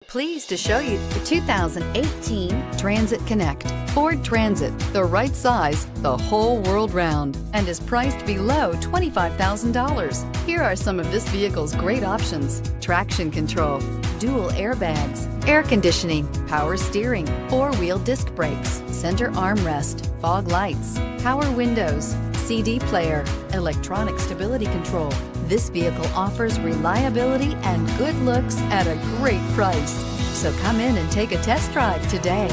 Pleased to show you the 2018 Transit Connect. Ford Transit, the right size the whole world round, and is priced below $25,000. Here are some of this vehicle's great options: traction control, dual airbags, air conditioning, power steering, four-wheel disc brakes, center armrest, fog lights, power windows, CD player, electronic stability control. This vehicle offers reliability and good looks at a great price. So come in and take a test drive today.